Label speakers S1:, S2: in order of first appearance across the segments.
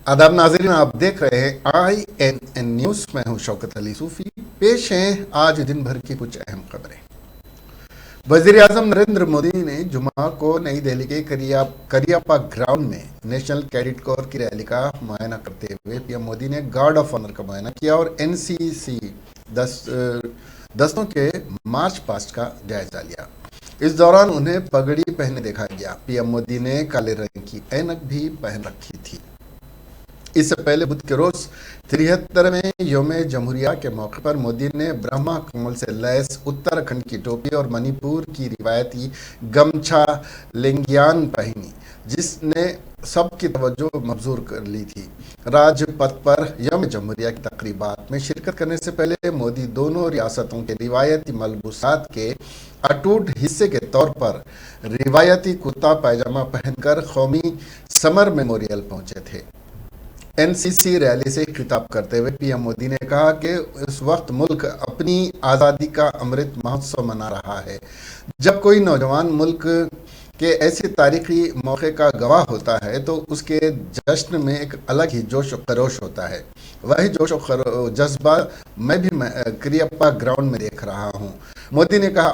S1: आदाब नाज़रीन, आप देख रहे हैं INN न्यूज़। मैं हूं शौकत अली सूफी। पेश हैं आज दिन भर की कुछ अहम खबरें। वज़ीर आज़म नरेंद्र मोदी ने जुमा को नई दिल्ली के करियप्पा ग्राउंड में नेशनल कैडेट कोर की रैली का मुआयना करते हुए पीएम मोदी ने गार्ड ऑफ ऑनर का मुआयना किया और NCC दस्तों के मार्च पास्ट का जायजा लिया। इस दौरान उन्हें पगड़ी पहने देखा गया। पीएम मोदी ने काले रंग की ऐनक भी पहन रखी थी। इससे पहले बुध के रोज 73वें योम जमहूरिया के मौके पर मोदी ने ब्रह्मा कमल से लैस उत्तराखंड की टोपी और मणिपुर की रिवायती गमछा लेंगियान पहनी, जिसने सबकी तवज्जो मबजूर कर ली थी। राजपथ पर यौम जमहूरिया की तकरीबात में शिरकत करने से पहले मोदी दोनों रियासतों के रिवायती मलबूसात के अटूट हिस्से के तौर पर रिवायती कुर्ता पायजामा पहनकर कौमी समर मेमोरियल पहुंचे थे। NCC रैली से खिताब करते हुए पीएम मोदी ने कहा कि उस वक्त मुल्क अपनी आज़ादी का अमृत महोत्सव मना रहा है। जब कोई नौजवान मुल्क के ऐसे तारीखी मौके का गवाह होता है तो उसके जश्न में एक अलग ही जोश और खरोश होता है। वही जोश और जज्बा मैं भी करियप्पा ग्राउंड में देख रहा हूँ। मोदी ने कहा,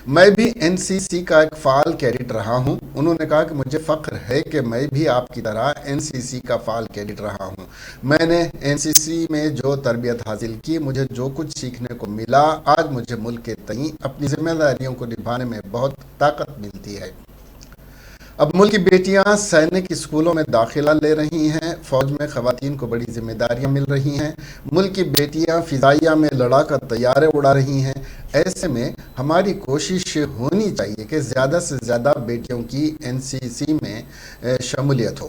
S1: मैं भी NCC का एक फाल कैडेट रहा हूं। उन्होंने कहा कि मुझे फख्र है कि मैं भी आपकी तरह NCC का फाल कैडेट रहा हूं। मैंने NCC में जो तरबियत हासिल की, मुझे जो कुछ सीखने को मिला, आज मुझे मुल्क के तई अपनी जिम्मेदारियों को निभाने में बहुत ताकत मिलती है। अब मुल्क की बेटियां सैनिक स्कूलों में दाखिला ले रही हैं। फौज में खवातीन को बड़ी जिम्मेदारियां मिल रही हैं। मुल्क की बेटियां फिजाइया में लड़ाकर तैयारे उड़ा रही हैं। ऐसे में हमारी कोशिश होनी चाहिए कि ज़्यादा से ज़्यादा बेटियों की NCC में शमूलियत हो।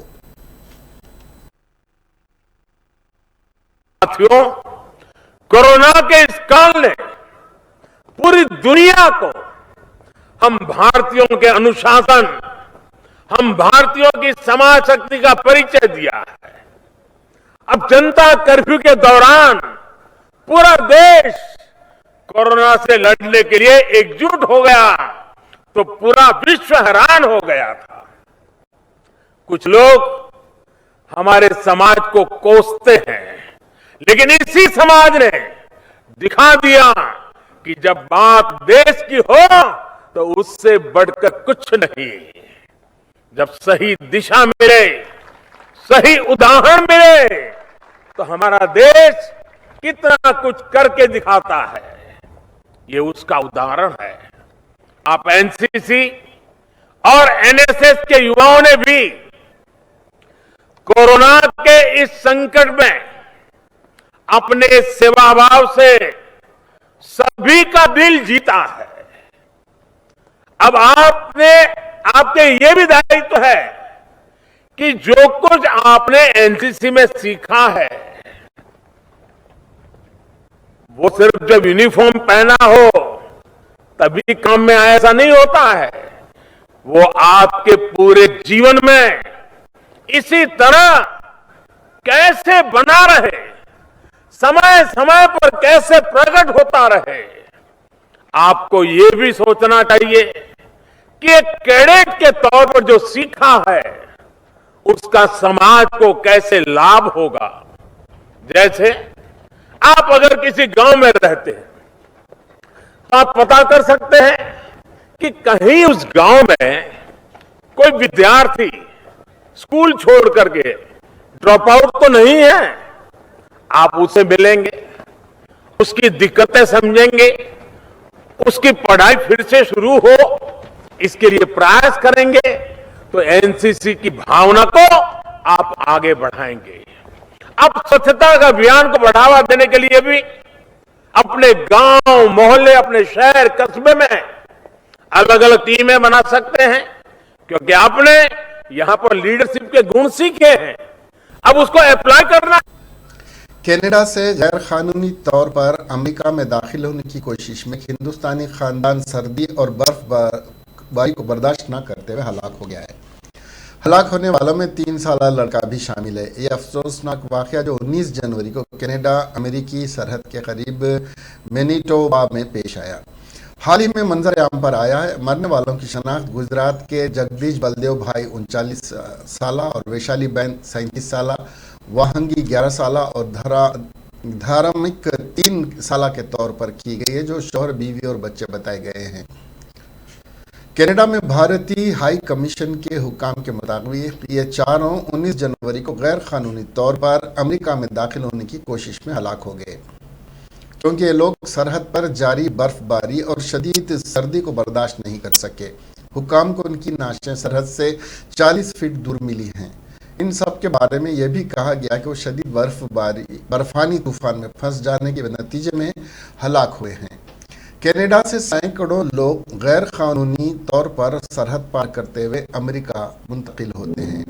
S2: साथियों, कोरोना के इस काल ने पूरी दुनिया को हम भारतीयों के अनुशासन, हम भारतीयों की समाज शक्ति का परिचय दिया है। अब जनता कर्फ्यू के दौरान पूरा देश कोरोना से लड़ने के लिए एकजुट हो गया तो पूरा विश्व हैरान हो गया था। कुछ लोग हमारे समाज को कोसते हैं, लेकिन इसी समाज ने दिखा दिया कि जब बात देश की हो तो उससे बढ़कर कुछ नहीं। जब सही दिशा मिले, सही उदाहरण मिले, तो हमारा देश कितना कुछ करके दिखाता है। ये उसका उदाहरण है। आप NCC और NSS के युवाओं ने भी कोरोना के इस संकट में अपने सेवाभाव से सभी का दिल जीता है। अब आपके ये भी दायित्व है कि जो कुछ आपने NCC में सीखा है, वो सिर्फ जब यूनिफॉर्म पहना हो तभी काम में आया, ऐसा नहीं होता है। वो आपके पूरे जीवन में इसी तरह कैसे बना रहे, समय समय पर कैसे प्रकट होता रहे। आपको ये भी सोचना चाहिए कि एक कैडेट के तौर पर जो सीखा है उसका समाज को कैसे लाभ होगा। जैसे आप अगर किसी गांव में रहते हैं तो आप पता कर सकते हैं कि कहीं उस गांव में कोई विद्यार्थी स्कूल छोड़ करके ड्रॉप आउट तो नहीं है। आप उससे मिलेंगे, उसकी दिक्कतें समझेंगे, उसकी पढ़ाई फिर से शुरू हो इसके लिए प्रयास करेंगे, तो NCC की भावना को आप आगे बढ़ाएंगे। अब स्वच्छता का अभियान को बढ़ावा देने के लिए भी अपने गांव, मोहल्ले, अपने शहर, कस्बे में अलग अलग टीमें बना सकते हैं, क्योंकि आपने यहां पर लीडरशिप के गुण सीखे हैं। अब उसको अप्लाई करना।
S1: कनाडा से गैर कानूनी तौर पर अमेरिका में दाखिल होने की कोशिश में हिंदुस्तानी खानदान सर्दी और बर्फबारी को बर्दाश्त न करते हुए हलाक हो गया है। हलाक होने वालों में 3 साल लड़का भी शामिल है। ये अफसोसनाक वाकया जो 19 जनवरी को कनाडा अमेरिकी सरहद के करीब मैनीटोबा में पेश आया। हाल ही में मंजर आम पर आया है। मरने वालों की शनाख्त गुजरात के जगदीश बलदेव भाई 39 साला और वैशाली बैन 37 साला, वाहंगी 11 साला और धार्मिक 3 साला के तौर पर की गई है, जो शौहर, बीवी और बच्चे बताए गए हैं। कनाडा में भारतीय हाई कमीशन के हुकाम के मुताबिक ये चारों 19 जनवरी को गैर कानूनी तौर पर अमेरिका में दाखिल होने की कोशिश में हलाक हो गए, क्योंकि ये लोग सरहद पर जारी बर्फबारी और शदीद सर्दी को बर्दाश्त नहीं कर सके। हुकाम को उनकी नाशें सरहद से 40 फीट दूर मिली हैं। इन सब के बारे में यह भी कहा गया कि वो शदीद बर्फानी तूफान में फंस जाने के नतीजे में हलाक हुए हैं। कनाडा से सैकड़ों लोग गैर कानूनी तौर पर सरहद पार करते हुए अमेरिका मुंतकिल होते हैं।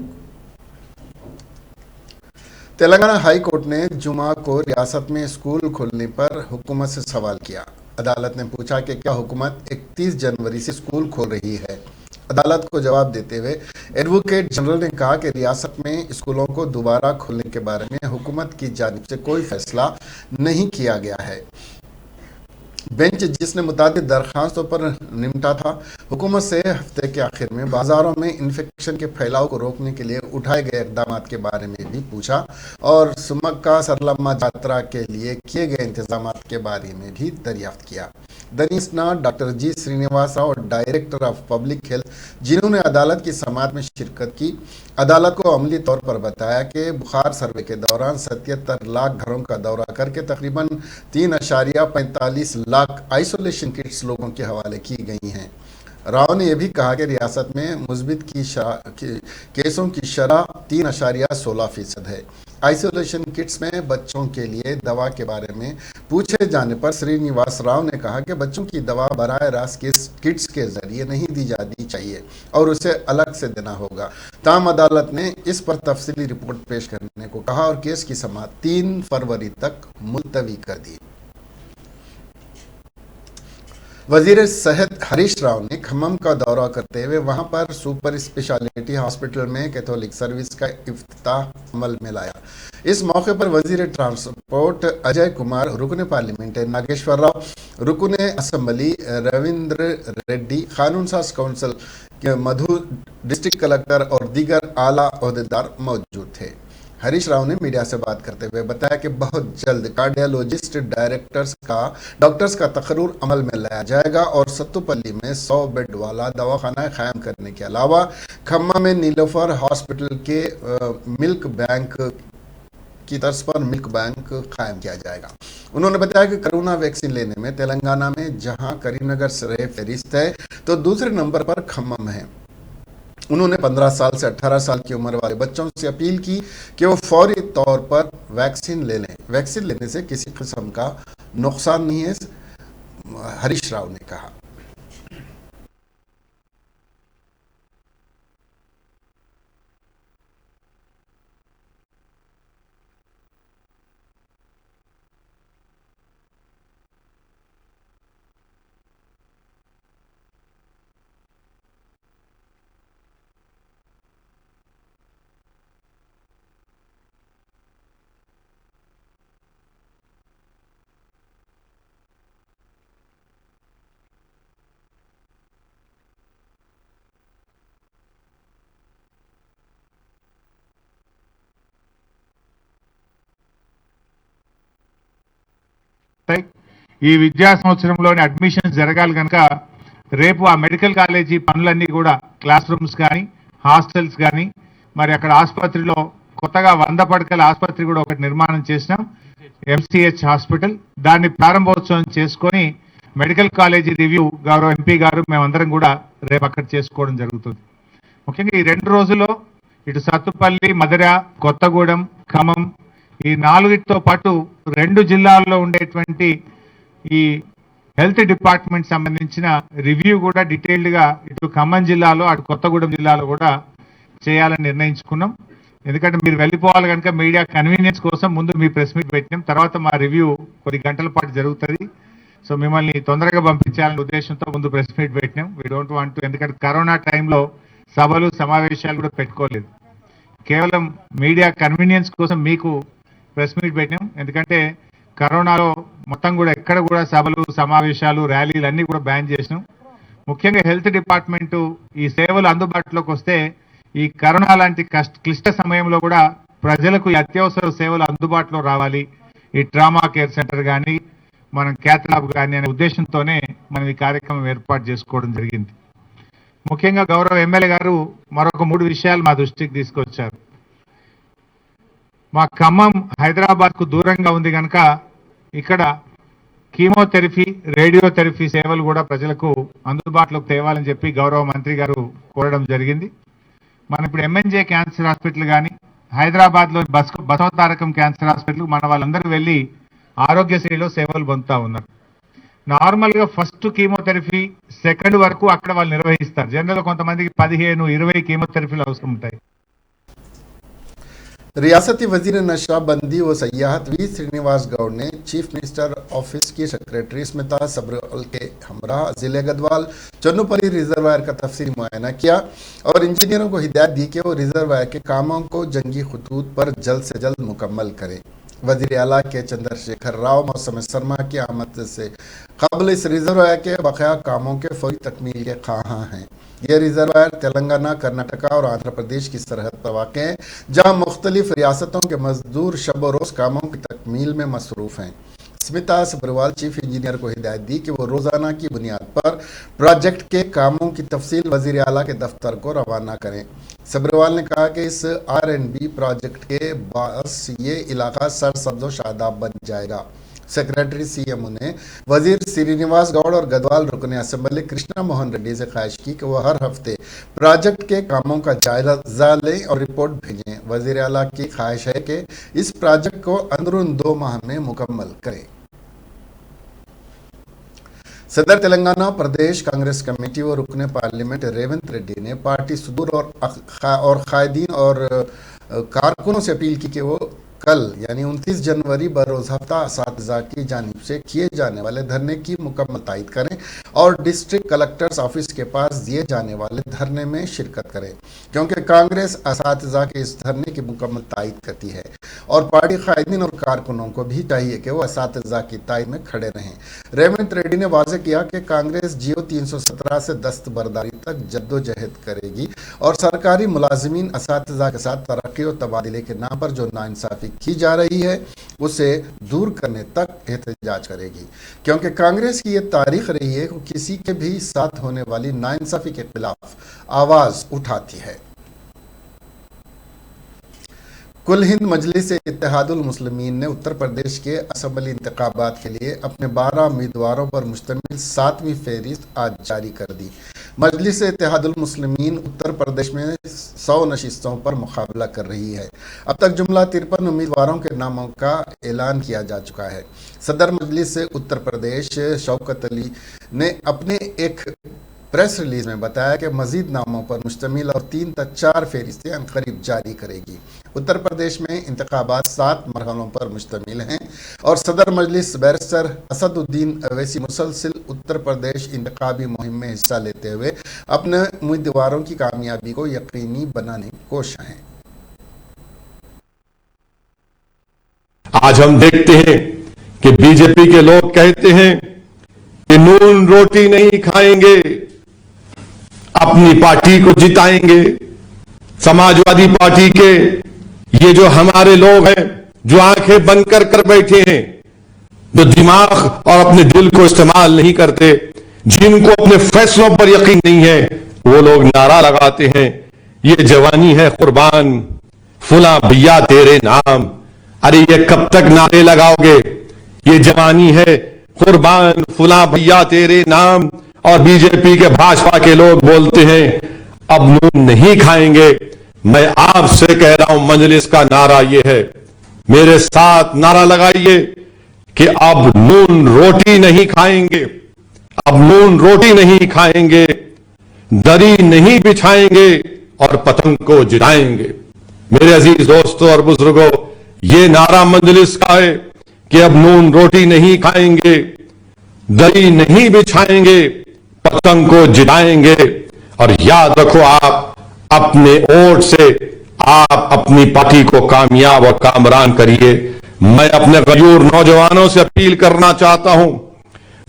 S1: तेलंगाना हाई कोर्ट ने जुमा को रियासत में स्कूल खोलने पर हुकूमत से सवाल किया। अदालत ने पूछा कि क्या हुकूमत 31 जनवरी से स्कूल खोल रही है। अदालत को जवाब देते हुए एडवोकेट जनरल ने कहा कि रियासत में स्कूलों को दोबारा खोलने के बारे में हुकूमत की जानिब से कोई फैसला नहीं किया गया है। बेंच, जिसने मुतादिद दरख्वास्तों पर निपटा था, हुकूमत से हफ्ते के आखिर में बाजारों में इन्फेक्शन के फैलाव को रोकने के लिए उठाए गए इकदाम के बारे में भी पूछा और सुमक्का सरलम्मा यात्रा के लिए किए गए इंतजाम के बारे में भी दरियाफ्त किया। दनिशना doctor G Srinivas Rao, director of public health, जिन्होंने अदालत की समाअत में शिरकत की, अदालत को अमली तौर पर बताया कि बुखार सर्वे के दौरान 77 लाख घरों का दौरा करके तकरीबन 3.45 लाख आइसोलेशन किट्स लोगों के हवाले की गई हैं। राव ने यह भी कहा कि रियासत में मुस्बित केसों की शरह 3.16% है। आइसोलेशन किट्स में बच्चों के लिए दवा के बारे में पूछे जाने पर श्रीनिवास राव ने कहा कि बच्चों की दवा बराह रास्त किट्स के जरिए नहीं दी जानी चाहिए और उसे अलग से देना होगा। ताम अदालत ने इस पर तफसीली रिपोर्ट पेश करने को कहा और केस की समाअत 3 फरवरी तक मुलतवी कर दी। वजीर सेहत हरीश राव ने खम्मम का दौरा करते हुए वहां पर सुपर स्पेशलिटी हॉस्पिटल में कैथोलिक सर्विस का इफ्तिताह अमल में लाया। इस मौके पर वजीर ट्रांसपोर्ट अजय कुमार, रुकन पार्लियामेंट नागेश्वर राव, रुकन असम्बली रविंद्र रेड्डी, कानून साज काउंसिल के मधु, डिस्ट्रिक्ट कलेक्टर और दीगर आला ओहदेदार मौजूद थे। हरीश राव ने मीडिया से बात करते हुए बताया कि बहुत जल्द कार्डियोलॉजिस्ट डॉक्टर्स का तकर्रुर अमल में लाया जाएगा और सत्तुपल्ली में 100 बेड वाला दवाखाना कायम करने के अलावा खम्मा में नीलोफर हॉस्पिटल के मिल्क बैंक की तर्ज पर मिल्क बैंक कायम किया जाएगा। उन्होंने बताया कि कोरोना वैक्सीन लेने में तेलंगाना में जहां करीमनगर सरे फहरिस्त है तो दूसरे नंबर पर खम्मम है। उन्होंने 15 साल से 18 साल की उम्र वाले बच्चों से अपील की कि वो फौरी तौर पर वैक्सीन ले लें। वैक्सीन लेने से किसी किस्म का नुकसान नहीं है, हरीश राव ने कहा।
S3: ఈ విద్యా సంవత్సరంలోని అడ్మిషన్స్ జరగాలి కనుక రేపు ఆ మెడికల్ కాలేజీ పనులన్నీ కూడా క్లాస్ రూమ్స్ కానీ హాస్టల్స్ కానీ మరి అక్కడ ఆసుపత్రిలో కొత్తగా 100 పడకల ఆసుపత్రి కూడా ఒకటి నిర్మాణం చేసినాం, ఎంసీహెచ్ హాస్పిటల్. దాన్ని ప్రారంభోత్సవం చేసుకొని మెడికల్ కాలేజీ రివ్యూ గౌరవ ఎంపీ గారు మేమందరం కూడా రేపు అక్కడ చేసుకోవడం జరుగుతుంది. ముఖ్యంగా ఈ 2 రోజుల్లో ఇటు సత్తుపల్లి, మధుర, కొత్తగూడెం, ఖమ్మం ఈ 4తో పాటు 2 జిల్లాల్లో ఉండేటువంటి ఈ హెల్త్ డిపార్ట్మెంట్ సంబంధించిన రివ్యూ కూడా డీటెయిల్డ్ గా ఇటు ఖమ్మం జిల్లాలో అటు కొత్తగూడెం జిల్లాలో కూడా చేయాలని నిర్ణయించుకున్నాం. ఎందుకంటే మీరు వెళ్ళిపోవాలి కనుక మీడియా కన్వీనియన్స్ కోసం ముందు మీ ప్రెస్ మీట్ పెట్టినాం, తర్వాత మా రివ్యూ కొద్ది గంటల పాటు జరుగుతుంది. సో మిమ్మల్ని తొందరగా పంపించాలనే ఉద్దేశంతో ముందు ప్రెస్ మీట్ పెట్టినాం. వీ డోంట్ వాంట్ టు, ఎందుకంటే కరోనా టైంలో సభలు సమావేశాలు కూడా పెట్టుకోలేదు, కేవలం మీడియా కన్వీనియన్స్ కోసం మీకు ప్రెస్ మీట్ పెట్టినాం. ఎందుకంటే కరోనాలో మొత్తం కూడా ఎక్కడ కూడా సభలు సమావేశాలు ర్యాలీలు అన్ని కూడా బ్యాన్ చేసినాం. ముఖ్యంగా హెల్త్ డిపార్ట్మెంట్ ఈ సేవలు అందుబాటులోకి వస్తే ఈ కరోనా లాంటి క్లిష్ట సమయంలో కూడా ప్రజలకు ఈ అత్యవసర సేవలు అందుబాటులో రావాలి, ఈ ట్రామా కేర్ సెంటర్ కానీ మనం క్యాత్ ల్యాబ్ కానీ అనే ఉద్దేశంతోనే మనం ఈ కార్యక్రమం ఏర్పాటు చేసుకోవడం జరిగింది. ముఖ్యంగా గౌరవ ఎమ్మెల్యే గారు మరొక 3 విషయాలు మా దృష్టికి తీసుకొచ్చారు. మా ఖమ్మం హైదరాబాద్కు దూరంగా ఉంది కనుక ఇక్కడ కీమోథెరపీ, రేడియోథెరపీ సేవలు కూడా ప్రజలకు అందుబాటులోకి తేవాలని చెప్పి గౌరవ మంత్రి గారు కోరడం జరిగింది. మనం ఇప్పుడు ఎంఎన్జే క్యాన్సర్ హాస్పిటల్ కానీ హైదరాబాద్లో బసవతారకం క్యాన్సర్ హాస్పిటల్ మన వాళ్ళందరూ వెళ్ళి ఆరోగ్యశ్రీలో సేవలు పొందుతా ఉన్నారు. నార్మల్గా ఫస్ట్ కీమోథెరపీ సెకండ్ వరకు అక్కడ వాళ్ళు నిర్వహిస్తారు. జనరల్గా కొంతమందికి 15-20 కీమోథెరపీలు అవసరం ఉంటాయి.
S1: रियासती वजीर नशाबंदी व सयाहत वी श्रीनिवास गौड़ ने चीफ मिनिस्टर ऑफिस की सेक्रेटरी स्मिता सब्रवाल के हमरा जिले गढ़वाल चन्नूपल्ली रिजर्वायर का तफसीली मुआयना किया और इंजीनियरों को हिदायत दी कि वो रिजर्वायर के कामों को जंगी खतूत पर जल्द से जल्द मुकम्मल करें. वजीर आला के चंद्रशेखर राव मौसम सरमा की आमद से कबल इस रिजर्वायर के बकाया कामों के फौरी तकमील के ख्वाहां हैं. यह रिजर्वायर तेलंगाना, कर्नाटका और आंध्र प्रदेश की सरहद पर वाक़ है, जहाँ मुख्तलिफ रियासतों के मजदूर शब रोज़ कामों की तकमील में मसरूफ़ हैं. स्मिता सब्रवाल चीफ इंजीनियर को हिदायत दी कि वो रोज़ाना की बुनियाद पर प्रोजेक्ट के कामों की तफसील वज़ीर आला के दफ्तर को रवाना करें. सब्रवाल ने कहा कि इस R&B प्रोजेक्ट के बास ये इलाका सरसब्ज़ व शादाब बन जाएगा. सेक्रेटरी CMO ने वजीर श्रीनिवास गौड़ और गढ़वाल रुकन असेंबली कृष्णा मोहन रेड्डी से ख्वाहिश की कि वह हर हफ्ते प्रोजेक्ट के कामों का जायजा लें और रिपोर्ट भेजें. वजीर आला की ख्वाहिश है कि इस प्रोजेक्ट को अंदरून 2 माह में मुकम्मल करें. सदर तेलंगाना प्रदेश कांग्रेस कमेटी व रुकन पार्लियामेंट रेवंत रेड्डी ने पार्टी सुदूर और कायदीन और कारकुनों से अपील की कि वो कल यानी 29 जनवरी बरोज़ हफ्ता असातिज़ा की जानिब से किए जाने वाले धरने की मुकम्मल तायद करें और डिस्ट्रिक्ट कलेक्टर्स ऑफिस के पास दिए जाने वाले धरने में शिरकत करें, क्योंकि कांग्रेस असातिज़ा के इस धरने की मुकम्मल तायद करती है और पार्टी कायदीन और कारकुनों को भी चाहिए कि वो असातिज़ा की तायद में खड़े रहें. रेवंत रेड्डी ने वाज़ेह किया कि कांग्रेस जियो 317 से दस्तबरदारी तक जद्दोजहद करेगी और सरकारी मुलाजिमीन असातिज़ा के साथ तरक्की और तबादले के नाम पर जो नाइंसाफ़ी की जा रही है उसे दूर करने तक एहतजाज करेगी, क्योंकि कांग्रेस की ये तारीख रही है कि किसी के भी साथ होने वाली नाइंसाफ़ी के खिलाफ आवाज़ उठाती है. कुल हिंद मजलिस इत्तेहादुल मुस्लिमीन ने उत्तर प्रदेश के असेंबली इंतखाबात के लिए अपने 12 उम्मीदवारों पर मुश्तमिल 7वीं फहरिस्त आज जारी कर दी. मजलिस इत्तेहादुल मुस्लिमीन उत्तर प्रदेश में 100 नशिस्तों पर मुकाबला कर रही है. अब तक जुमला 53 उम्मीदवारों के नामों का ऐलान किया जा चुका है. सदर मजलिस उत्तर प्रदेश शौकत अली ने अपने एक प्रेस रिलीज में बताया कि मजीद नामों पर मुश्तमिल और 3 तक 4 फहरिस्तें अनकरीब जारी करेगी. उत्तर प्रदेश में इंतखाबात 7 मरहलों पर मुश्तमिल हैं और सदर मजलिस बैरिस्टर असदुद्दीन अवैसी मुसलसिल उत्तर प्रदेश इंतखाबी मुहिम में हिस्सा लेते हुए अपने उम्मीदवारों की कामयाबी को यकीनी बनाने की कोशिश हैं.
S4: आज हम देखते हैं कि बीजेपी के लोग कहते हैं कि नून रोटी नहीं खाएंगे, अपनी पार्टी को जिताएंगे. समाजवादी पार्टी के ये जो हमारे लोग हैं जो आंखें बंद कर बैठे हैं, जो दिमाग और अपने दिल को इस्तेमाल नहीं करते, जिनको अपने फैसलों पर यकीन नहीं है, वो लोग नारा लगाते हैं ये जवानी है कुर्बान, फुला भैया तेरे नाम. अरे ये कब तक नारे लगाओगे? ये जवानी है कुर्बान, फुला भैया तेरे नाम. और बीजेपी के भाजपा के लोग बोलते हैं अब नून नहीं खाएंगे. मैं आपसे कह रहा हूं मजलिस का नारा ये है, मेरे साथ नारा लगाइए कि अब नून रोटी नहीं खाएंगे, अब नून रोटी नहीं खाएंगे, दरी नहीं बिछाएंगे और पतंग को जिताएंगे. मेरे अजीज दोस्तों और बुजुर्गों, ये नारा मजलिस का है कि अब नून रोटी नहीं खाएंगे, दरी नहीं बिछाएंगे, पतंग को जिताएंगे. और याद रखो, आप अपने वोट से आप अपनी पार्टी को कामयाब और कामरान करिए. मैं अपने गयूर नौजवानों से अपील करना चाहता हूं,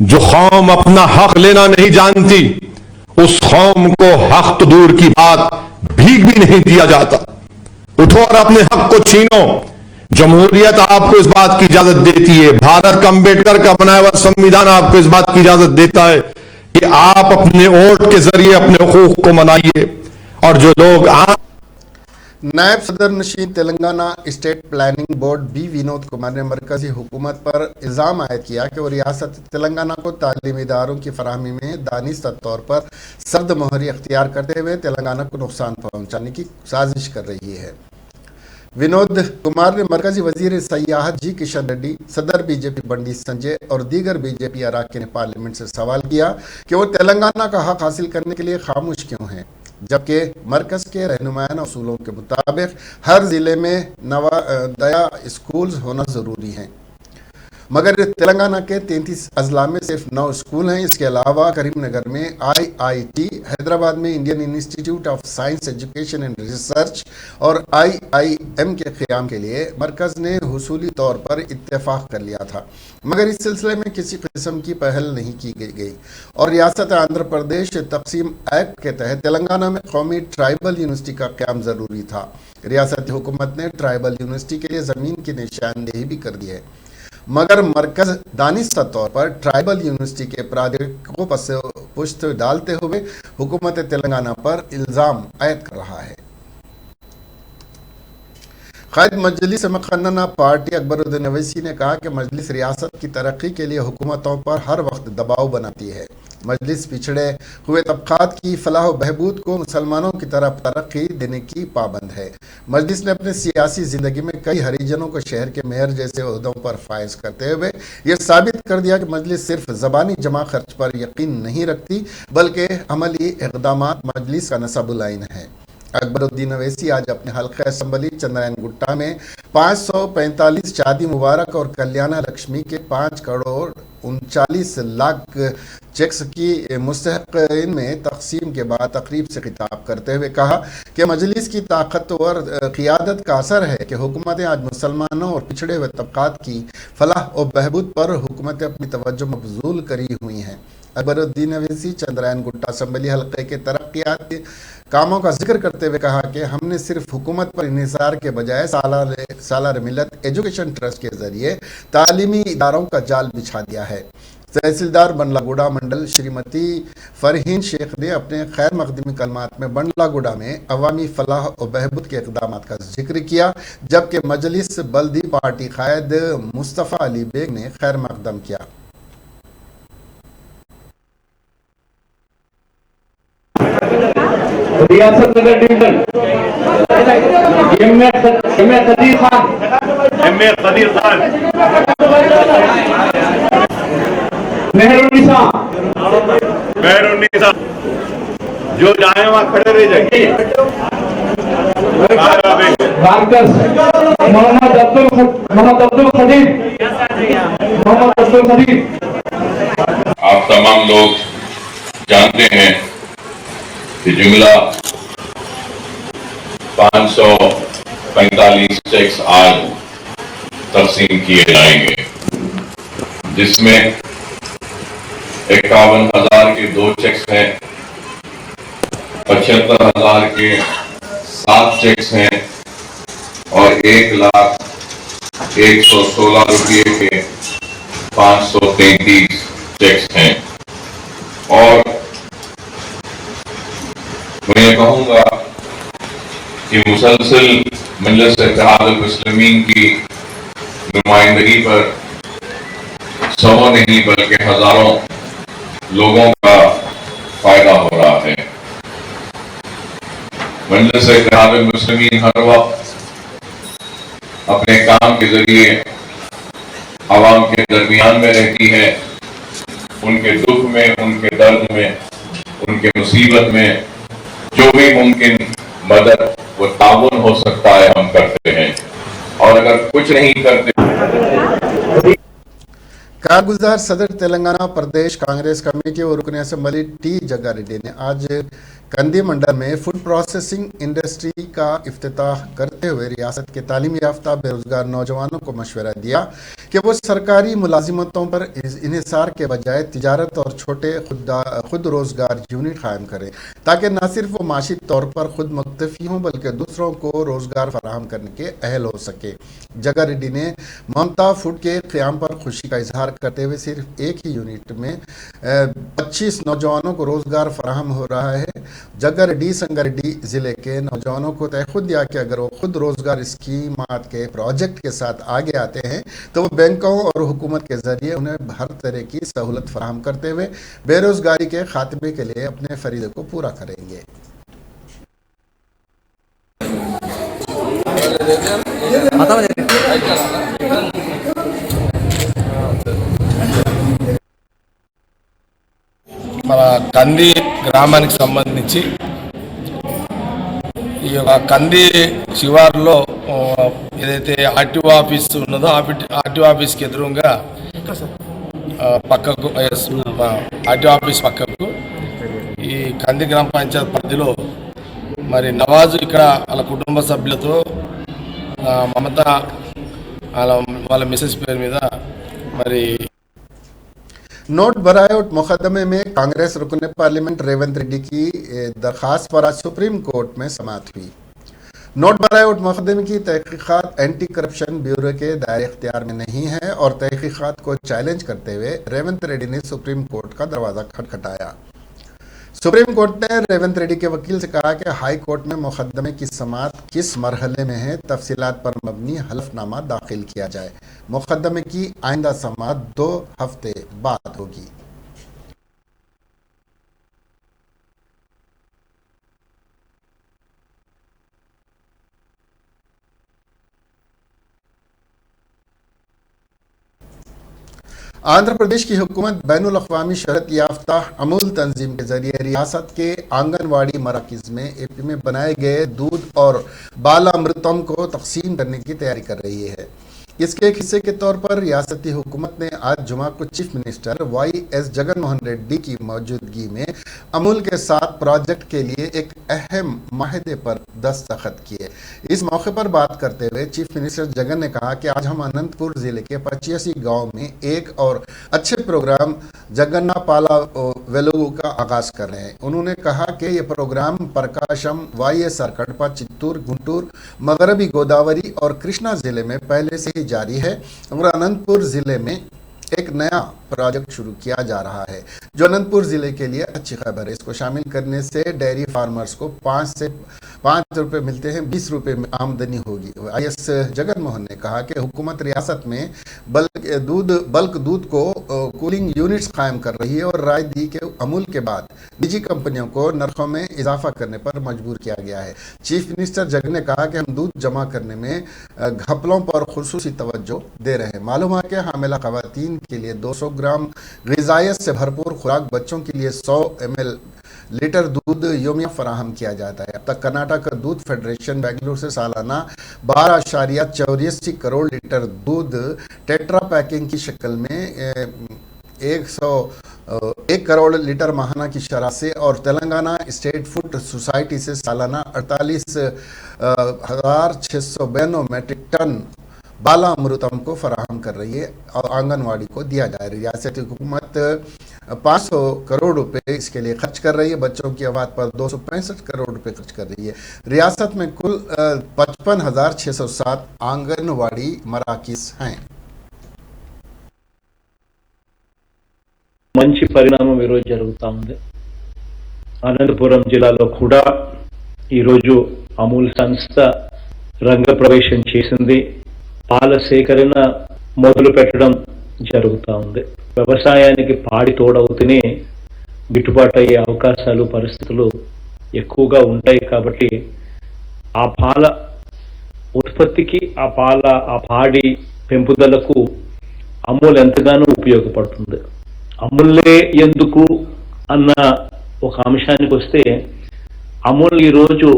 S4: जो कौम अपना हक लेना नहीं जानती, उस कौम को हक तो दूर की बात भीख भी नहीं दिया जाता। उठो और अपने हक को छीनो। जमहूरियत आपको इस बात की इजाजत देती है, भारत का अम्बेडकर का बनाया हुआ संविधान आपको इस बात की इजाजत देता है कि आप अपने वोट के जरिए अपने हुकूक को मनाइए। और जो लोग
S1: नायब सदर नशीन Telangana state planning board B Vinod Kumar ने मरकजी हुकूमत पर इल्ज़ाम आयद किया कि वो रियासत तेलंगाना को तालीमी इदारों की फराहमी में दानिस्ता तौर पर सर्द मोहरी अख्तियार करते हुए तेलंगाना को नुकसान पहुंचाने की साजिश कर रही है। विनोद कुमार ने मरकजी वजीर सयाहत जी किशन रेड्डी, सदर बीजेपी बंडी संजय और दीगर बीजेपी अरकान ने पार्लियामेंट से सवाल किया कि वो तेलंगाना का हक हासिल करने के लिए खामोश क्यों हैं, जबकि मरकज़ के रहनुमायाना उसूलों के मुताबिक हर ज़िले में नवोदया स्कूल होना ज़रूरी है, मगर तेलंगाना के 33 अजला में सिर्फ 9 स्कूल हैं। इसके अलावा करीमनगर में IIT, हैदराबाद में Indian institute of science education and research और IIM के क़याम के लिए मरकज़ ने हुसूली तौर पर इत्तेफाक कर लिया था, मगर इस सिलसिले में किसी किस्म की पहल नहीं की गई और रियासत आंध्र प्रदेश तकसीम एक्ट के तहत तेलंगाना में कौमी ट्राइबल यूनिवर्सिटी का क़याम ज़रूरी था। रियासती हुकूमत ने ट्राइबल यूनिवर्सिटी के लिए ज़मीन की निशानदेही भी कर दी है, मगर मरकज दानिस्ता तौर पर ट्राइबल यूनिवर्सिटी के प्राधिकारियों पर पुष्ट डालते हुए हुकूमत तेलंगाना पर इल्ज़ाम आयद कर रहा है। क़ायद मजलिस मुक़न्नना पार्टी अकबरुद्दीन अवैसी ने कहा कि मजलिस रियासत की तरक्की के लिए हुकूमतों पर हर वक्त दबाव बनाती है। मजलिस पिछड़े हुए तबक़ात की फलाह व बहबूद को मुसलमानों की तरफ तरक्की देने की पाबंद है। मजलिस ने अपने सियासी ज़िंदगी में कई हरीजनों को शहर के मेयर जैसे ओहदों पर फायज करते हुए यह साबित कर दिया कि मजलिस सिर्फ ज़बानी जमा खर्च पर यकीन नहीं रखती, बल्कि अमली इक़दामात मजलिस का नसबुल आइन है। अकबरुद्दीन अवैसी आज अपने हल्का असम्बली चंद्रायन गुट्टा में 545 शादी मुबारक और कल्याणा लक्ष्मी के 5 करोड़ 39 लाख चेक्स की मुस्तहक़ीन में तकसीम के बाद तकरीब से खिताब करते हुए कहा कि मजलिस की ताकतवर क़ियादत का असर है कि हुकूमतें आज मुसलमानों और पिछड़े हुए तबक़ात की फलाह और बहबूद पर हुकूमतें अपनी तवज्जो मबजूल करी हुई हैं। अकबरुद्दीन अवैसी चंद्रायन गुट्टा असम्बली हल्के के तरक्याती कामों का जिक्र करते हुए कहा कि हमने सिर्फ हुकूमत पर इन्हिसार के बजाय सालार मिलत एजुकेशन ट्रस्ट के जरिए तालीमी इदारों का जाल बिछा दिया है। तहसीलदार बंडलागुड़ा मंडल श्रीमती फरहीन शेख ने अपने खैर मकदमी कलमात में बंडलागुड़ा में अवामी फलाह और बहबूद के इक़दाम का जिक्र किया, जबकि मजलिस बल्दी पार्टी क़ायद मुस्तफ़ा अली बेग ने खैर मकदम किया।
S5: Riyasat Nagar division M A Qadeer Khan Mehrunnisa जो जाए वहां खड़े रह जाएंगे। मोहम्मद अब्दुल खदीर।
S6: आप तमाम लोग जानते हैं कि जुमला 545 चेक्स आज तकसीम किए जाएंगे, जिसमें 51,000 के 2 चेक्स हैं, 75,000 के 7 चेक्स हैं और 1,116 रुपये के 533 चेक्स हैं। और मैं कहूंगा कि मुसलसल मजलिस इत्तेहादुल मुस्लिमीन की नुमाइंदगी पर 100 नहीं बल्कि हजारों लोगों का फायदा हो रहा है। मजलिस इत्तेहादुल मुस्लिमीन हर वक्त अपने काम के जरिए आवाम के दरमियान में रहती है, उनके दुख में, उनके दर्द में, उनके मुसीबत में जो भी मुमकिन मदद वो ताउन हो सकता है हम करते हैं, और अगर कुछ नहीं करते।
S1: कारगुजार सदर तेलंगाना प्रदेश कांग्रेस कमेटी और रुकन असम्बली टी जग्गा रेड्डी ने आज कंदी मंडल में फूड प्रोसेसिंग इंडस्ट्री का इफ्तिताह करते हुए रियासत के तालीम याफ्ता बेरोजगार नौजवानों को मशवरा दिया कि वो सरकारी मुलाजिमतों पर इन्हिसार के बजाय तिजारत और छोटे खुद रोजगार यूनिट कायम करें, ताकि न सिर्फ वो माशी तौर पर खुद मुक्तफी हों बल्कि दूसरों को रोजगार फराहम करने के अहल हो सके। जग्गा रेड्डी ने ममता फूड के क़याम पर खुशी का इजहार करते हुए सिर्फ एक ही यूनिट में 25 नौजवानों को रोजगार फराहम हो रहा है। जग्गा रेड्डी संगारेड्डी जिले के नौजवानों को तय खुद दिया कि अगर वो खुद रोजगार स्कीमात के प्रोजेक्ट के साथ आगे आते हैं तो वो बैंकों और हुकूमत के जरिए उन्हें हर तरह की सहूलत फराहम करते हुए बेरोजगारी के खात्मे के लिए अपने फरीदे को पूरा करेंगे।
S7: మన కంది గ్రామానికి సంబంధించి ఈ యొక్క కంది శివారులో ఏదైతే ఆర్టీఓ ఆఫీస్ ఉన్నదో ఆర్టీఓ ఆఫీస్కి ఎదురుగా పక్కకు ఆర్టీఓ ఆఫీస్ పక్కకు ఈ కంది గ్రామ పంచాయతీ పరిధిలో మరి నవాజు ఇక్కడ వాళ్ళ కుటుంబ సభ్యులతో మమత వాళ్ళ మిసెస్ పేరు మీద మరి
S1: नोट बरायोट मुकदमे में कांग्रेस रुकन पार्लियामेंट रेवंत रेड्डी की दरखास्त पर आज सुप्रीम कोर्ट में समाअत हुई। नोट बरायोट मुकदमे की तहकीकात एंटी करप्शन ब्यूरो के दायरे इख्तियार में नहीं है और तहकीकात को चैलेंज करते हुए रेवंत रेड्डी ने सुप्रीम कोर्ट का दरवाजा खटखटाया। सुप्रीम कोर्ट ने रेवंत रेड्डी के वकील से कहा कि हाई कोर्ट में मुकदमे की समाअत किस मरहले में है, तफसीलात पर मबनी हलफनामा दाखिल किया जाए। मुकदमे की आइंदा समाअत 2 हफ्ते बाद होगी। आंध्र प्रदेश की हुकूमत बैनुल अक़वामी शहरत याफ्ता अमूल तंजीम के जरिए रियासत के आंगनवाड़ी मराकिज़ में एपी में बनाए गए दूध और बालामृतम को तकसीम करने की तैयारी कर रही है। इसके एक हिस्से के तौर पर रियासती हुकूमत ने आज जुमा को chief minister YS Jaganmohan Reddy की मौजूदगी में अमूल के साथ प्रोजेक्ट के लिए एक अहम माहदे पर दस्तखत किए। इस मौके पर बात करते हुए चीफ मिनिस्टर जगन ने कहा कि आज हम अनंतपुर जिले के 85 गांव में एक और अच्छे प्रोग्राम जगन्ना पाला वेलुगु का आगाज कर रहे हैं। उन्होंने कहा कि ये प्रोग्राम प्रकाशम, YSR कड़पा, चित्तूर, गुंटूर, मगरबी गोदावरी और कृष्णा जिले में पहले से ही जारी है और अनंतपुर जिले में एक नया प्रोजेक्ट शुरू किया जा रहा है जो अनंतपुर जिले के लिए अच्छी खबर है। इसको शामिल करने से डेयरी फार्मर्स को 5 रुपए मिलते हैं, 20 रुपए में आमदनी होगी। YS जगनमोहन ने कहा कि हुकूमत रियासत में बल्क दूध को कूलिंग यूनिट्स कायम कर रही है और राय दी कि अमूल के बाद निजी कंपनियों को नरखों में इजाफा करने पर मजबूर किया गया है। चीफ मिनिस्टर जगन ने कहा कि हम दूध जमा करने में घपलों पर खुसूसी तवज्जो दे रहे हैं। मालूम है कि हामिला खवातीन के लिए 200 ग्राम ग़िज़ाइयत से भरपूर खुराक, बच्चों के लिए 100 ml लीटर दूध योमिया फराहम किया जाता है। अब तक कर्नाटक दूध फेडरेशन बेंगलुरु से सालाना 12.84 करोड़ लीटर दूध टेट्रा पैकिंग की शक्ल में 101 करोड़ लीटर माहाना की शरह से और तेलंगाना स्टेट फूड सोसाइटी से सालाना 48,692 मैट्रिक टन बाला अमृतम को फराहम कर रही है और आंगनवाड़ी को दिया जा रहा है। रियासती हुकूमत 500 करोड़ रुपए इसके लिए खर्च कर रही है। बच्चों की आबाद पर 265 करोड़ रुपए खर्च कर रही है। रियासत में कुल 55,607 आंगनवाड़ी मराकिज़ हैं।
S8: మంచి పరిణామం ఈరోజు జరుగుతూ ఉంది। అనంతపురం జిల్లాలో కూడా ఈరోజు అమూల్ సంస్థ రంగ ప్రవేశం చేసింది। పాల సేకరణ మొదలు పెట్టడం జరుగుతూ ఉంది। వ్యవసాయానికి పాడి తోడవుతూనే గిట్టుబాటు అయ్యే అవకాశాలు, పరిస్థితులు ఎక్కువగా ఉంటాయి। కాబట్టి ఆ పాల ఉత్పత్తికి, ఆ పాడి పెంపుదలకు అమూల్ ఎంతగానో ఉపయోగపడుతుంది। అమూల్లే ఎందుకు అన్న ఒక అంశానికి వస్తే, అమూల్ ఈరోజు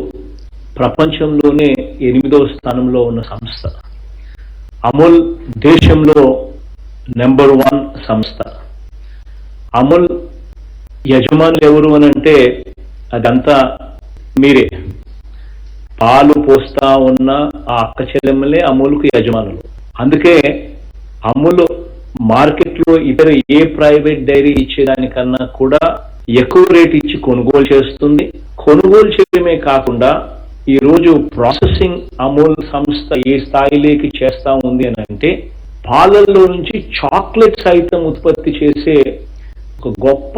S8: ప్రపంచంలోనే 8వ స్థానంలో ఉన్న సంస్థ। అమూల్ దేశంలో నెంబర్ 1 సంస్థ। అమూల్ యజమానులు ఎవరు అని అంటే అదంతా మీరే. పాలు పోస్తా ఉన్న ఆ అక్క చెల్లెమ్మలే అమూల్కు యజమానులు. అందుకే అమూల్ మార్కెట్లో ఇతర ఏ ప్రైవేట్ డైరీ ఇచ్చేదానికన్నా కూడా ఎక్కువ రేట్ ఇచ్చి కొనుగోలు చేస్తుంది. కొనుగోలు చేయడమే కాకుండా ఈ రోజు ప్రాసెసింగ్ అమూల్ సంస్థ ఏ స్థాయిలోకి చేస్తా ఉంది అని అంటే పాలల్లో నుంచి చాక్లెట్ సైతం ఉత్పత్తి చేసే ఒక గొప్ప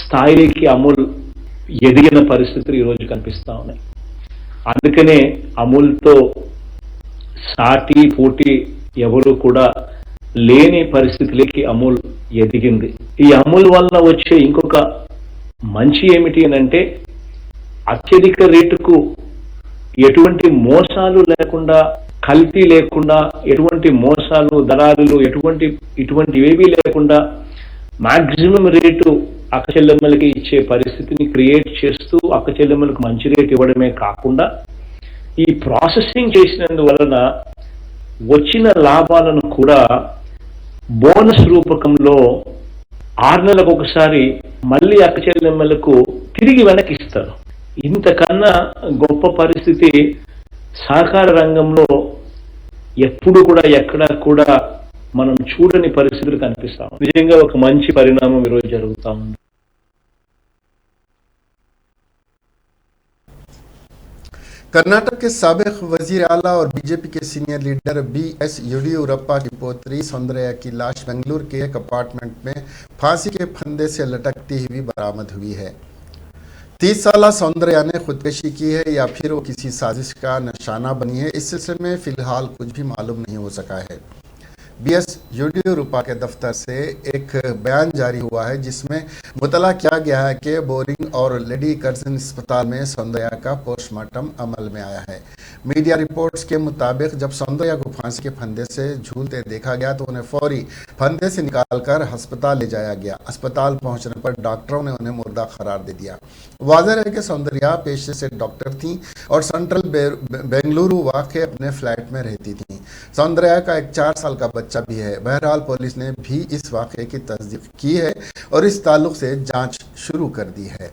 S8: స్థాయిలోకి అమూల్ ఎదిగిన పరిస్థితులు ఈ రోజు కనిపిస్తా ఉన్నాయి. అందుకనే అమూల్తో సాటి పోటీ ఎవరు కూడా లేని పరిస్థితిలోకి అమూల్ ఎదిగింది. ఈ అమూల్ వల్ల వచ్చే ఇంకొక మంచి ఏమిటి అని అంటే అత్యధిక రేటుకు ఎటువంటి మోసాలు లేకుండా, కల్తీ లేకుండా, ఎటువంటి మోసాలు, దళారులు ఇటువంటివేవీ లేకుండా మాక్సిమం రేటు అక్క చెల్లెమ్మలకి ఇచ్చే పరిస్థితిని క్రియేట్ చేస్తూ అక్క చెల్లెమ్మలకు మంచి రేటు ఇవ్వడమే కాకుండా ఈ ప్రాసెసింగ్ చేసినందువలన వచ్చిన లాభాలను కూడా బోనస్ రూపకంలో 6 నెలలకు ఒకసారి మళ్ళీ అక్క చెల్లెమ్మలకు తిరిగి వెనక్కి ఇస్తారు. ఇంతకన్నా గొప్ప పరిస్థితి సహకార రంగంలో ఎప్పుడు కూడా ఎక్కడా కూడా మనం చూడని పరిస్థితులు కనిపిస్తాం. నిజంగా ఒక మంచి పరిణామం ఈరోజు జరుగుతా ఉంది.
S1: कर्नाटक के साबिक वजीर आला और बीजेपी के सीनियर लीडर BS येडियुरप्पा की पोत्री सौंदर्या की लाश बेंगलुरु के एक अपार्टमेंट में फांसी के फंदे से लटकती हुई बरामद हुई है। 30 साला सौंदर्या ने खुदकुशी की है या फिर वो किसी साजिश का निशाना बनी है, इस सिलसिले में फिलहाल कुछ भी मालूम नहीं हो सका है। BS येडियुरप्पा के दफ्तर से एक बयान जारी हुआ है जिसमें मुतला किया गया है कि बोरिंग और लेडी कर्जन अस्पताल में सौंदर्या का पोस्टमार्टम अमल में आया है। मीडिया रिपोर्ट्स के मुताबिक जब सौंदर्या को फांसी के फंदे से झूलते देखा गया तो उन्हें फौरी फंदे से निकालकर अस्पताल ले जाया गया। अस्पताल पहुंचने पर डॉक्टरों ने उन्हें मुर्दा करार दे दिया। वाज़ेह है कि सौंदर्या पेशे से डॉक्टर थी और सेंट्रल बेंगलुरु वाक़ अपने फ्लैट में रहती थी। सौंदर्या का एक 4 साल का बच्चा भी है। बहरहाल पुलिस ने भी इस वाक़े की तस्दीक की है और इस ताल्लुक से जांच शुरू कर दी है।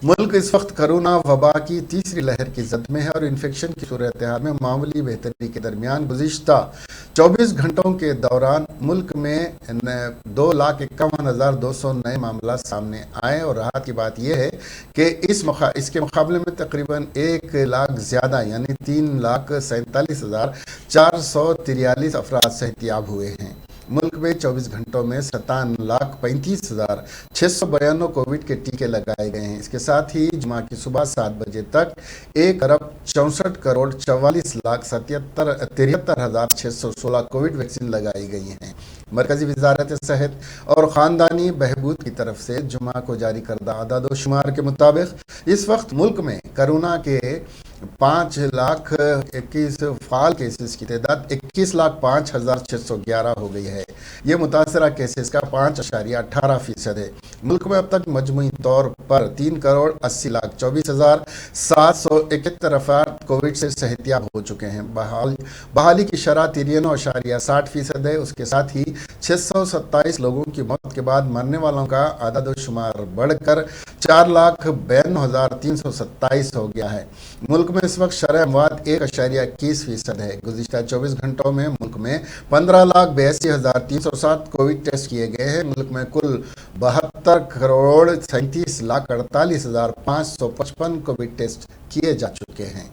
S1: मुल्क इस वक्त कोरोना वबा की तीसरी लहर की जद में है और इन्फेक्शन की सूरत हाल में मामूली बेहतरी के दरमियान गुज़िश्ता 24 घंटों के दौरान मुल्क में 2,51,200 नए मामला सामने आए और राहत की बात यह है कि इसके मुकाबले में तकरीबन 1 लाख ज़्यादा यानी 3,47,443 अफराद सेहतियाब हुए हैं। मुल्क में 24 घंटों में 57,35,692 कोविड के टीके लगाए गए हैं। इसके साथ ही जुमा की सुबह 7 बजे तक 1,64,44,73,616 कोविड वैक्सीन लगाई गई हैं। मरकजी वजारत सेहत और ख़ानदानी बहबूद की तरफ से जुमा को जारी करदा आदाद-ओ-शुमार के मुताबिक इस वक्त मुल्क में कोरोना के 5,21,000 फ़ाल केसेस की तादाद 21,05,611 हो गई है। ये मुतासरा केसेस का 5.18% है। मुल्क में अब तक मजमूई तौर पर 3,80,24,771 अफराद कोविड से सेहतियाब हो चुके हैं। बहाली की शरह 93.60% है। उसके साथ ही 627 लोगों की मौत के बाद मरने वालों का आदाद-ओ-शुमार बढ़कर 4,92,327 हो गया है। मुल्क में इस वक्त शरह अमवात 1.21% है। गुज़िश्ता 24 घंटों में मुल्क में 15,82,307 कोविड टेस्ट किए गए हैं। मुल्क में कुल 72,37,48,555 कोविड टेस्ट किए जा चुके हैं।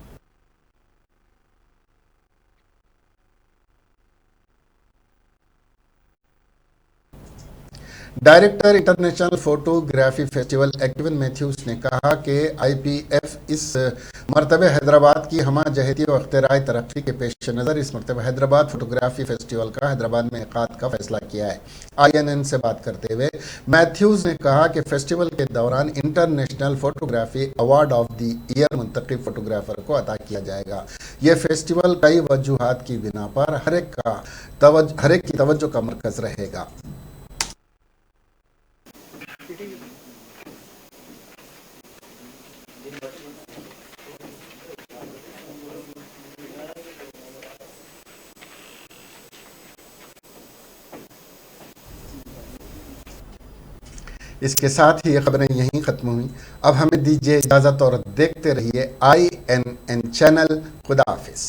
S1: Director international photography festival Aquin Mathews ने कहा कि IPF इस मरतबे हैदराबाद की हमा जहती व अख्तराई तरक्की के पेश नज़र इस मरतबे हैदराबाद फोटोग्राफी फेस्टिवल का हैदराबाद में इक़ाद का फैसला किया है। INN से बात करते हुए मैथ्यूज ने कहा कि फेस्टिवल के दौरान international photography award of the year मुंतखब फोटोग्राफर को अता किया जाएगा। ये फेस्टिवल कई वजूहात की बिना पर हर एक की तवज्जो का मरकज़ रहेगा। इसके साथ ही ये खबरें यहीं ख़त्म हुई। अब हमें दीजिए इजाज़त और देखते रहिए INN चैनल। खुदा हाफिज़।